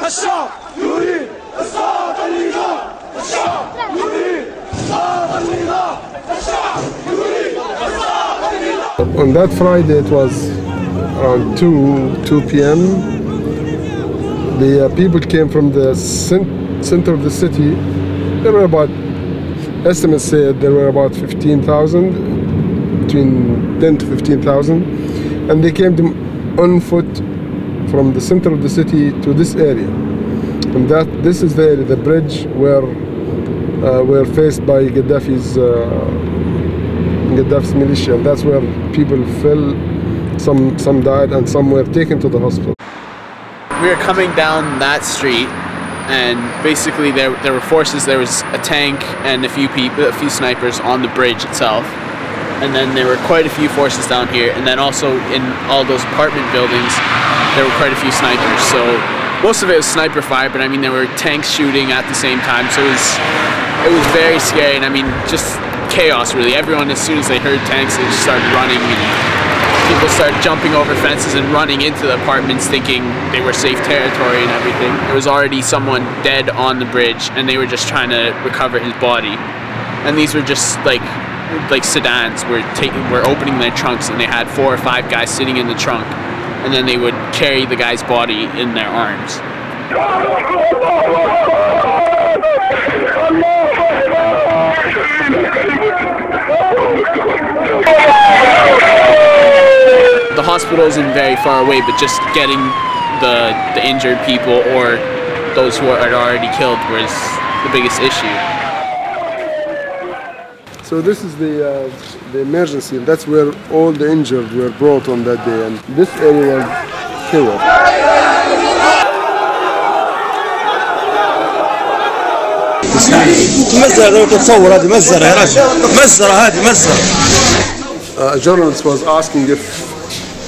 الشعب يريد إسقاط النظام. الشعب يريد إسقاط النظام. الشعب يريد إسقاط النظام. On that Friday, it was around 2 p.m. The people came from the center of the city. There were about, estimates said there were about 15,000, between 10 to 15,000, and they came on foot from the center of the city to this area. And this is the area, the bridge where we're faced by Gaddafi's militia. And that's where people fell. Some died and some were taken to the hospital. We were coming down that street, and basically there were forces. There was a tank and a few snipers on the bridge itself, and then there were quite a few forces down here, and then also in all those apartment buildings there were quite a few snipers. So most of it was sniper fire, but I mean there were tanks shooting at the same time, so it was very scary, and I mean just chaos really. Everyone, as soon as they heard tanks, they just started running, and people started jumping over fences and running into the apartments thinking they were safe territory and everything. There was already someone dead on the bridge, and they were just trying to recover his body. And these were just like sedans. We're opening their trunks, and they had 4 or 5 guys sitting in the trunk, and then they would carry the guy's body in their arms. The hospital isn't very far away, but just getting the injured people or those who are already killed was the biggest issue. So this is the emergency. That's where all the injured were brought on that day, and this area was chaos. A journalist was asking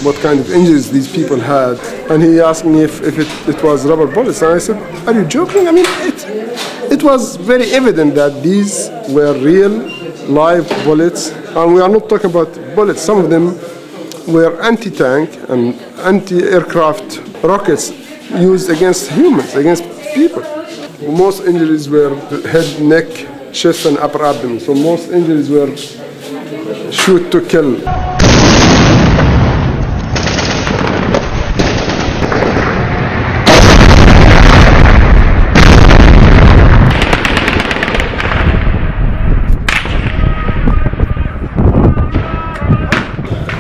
what kind of injuries these people had, and he asked me if it was rubber bullets, and I said, are you joking? I mean, it was very evident that these were real live bullets, and we are not talking about bullets. Some of them were anti-tank and anti-aircraft rockets used against humans, against people. Most injuries were head, neck, chest, and upper abdomen. So most injuries were shoot to kill.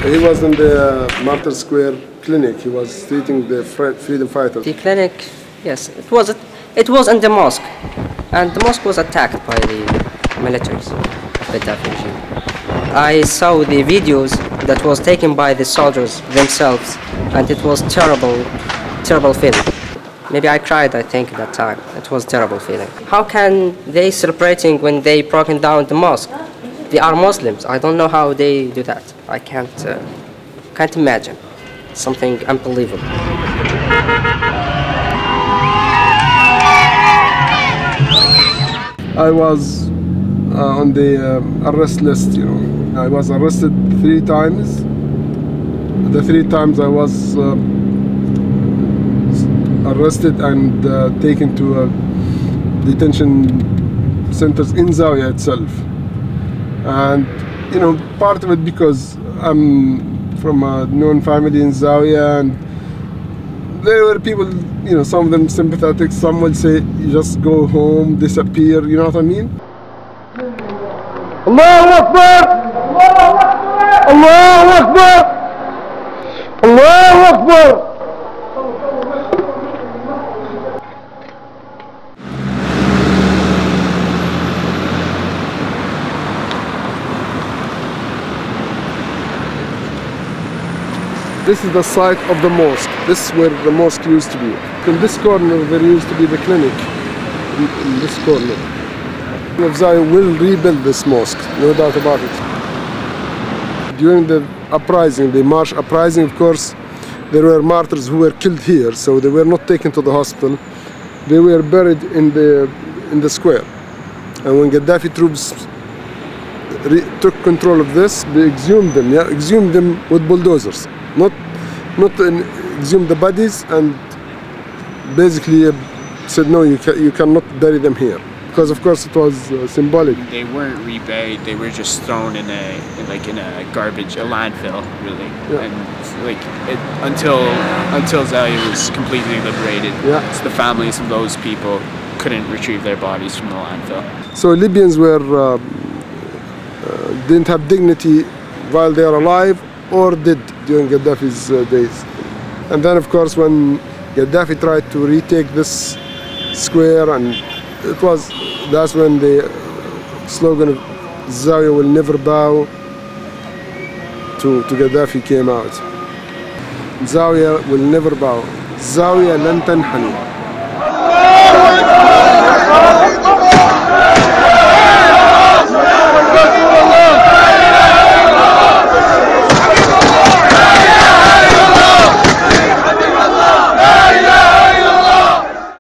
He was in the Martyr Square clinic. He was treating the freedom fighters. The clinic, yes, it was in the mosque, and the mosque was attacked by the militaries of the Gaddafi regime. I saw the videos that was taken by the soldiers themselves, and it was terrible feeling. Maybe I cried, I think, at that time. It was a terrible feeling. How can they celebrating when they broken down the mosque? They are Muslims. I don't know how they do that. I can't imagine. Something unbelievable. I was on the arrest list, you know. I was arrested 3 times. The 3 times I was arrested and taken to detention centers in Zawiyah itself. And, you know, part of it because I'm from a known family in Zawiyah, and there were people, you know, some of them sympathetic, some will say, you just go home, disappear, you know what I mean? Allahu Akbar! Allahu Akbar! Allahu Akbar! This is the site of the mosque. This is where the mosque used to be. In this corner there used to be the clinic. In this corner. Az Zaiwyah will rebuild this mosque, no doubt about it. During the uprising, the March uprising, of course, there were martyrs who were killed here, so they were not taken to the hospital. They were buried in the square. And when Gaddafi troops took control of this, they exhumed them, exhumed them with bulldozers. Not exhumed the bodies and basically said, no, you cannot bury them here. Because of course it was symbolic. They weren't reburied; they were just thrown in a garbage, a landfill, really. Yeah. And until Zawiyah was completely liberated, Yeah. so the families of those people couldn't retrieve their bodies from the landfill. So Libyans were didn't have dignity while they are alive or did during Gaddafi's days. And then of course when Gaddafi tried to retake this square, and that's when the slogan of Zawiyah will never bow to Gaddafi came out. Zawiyah will never bow. Zawiyah lan tanhani.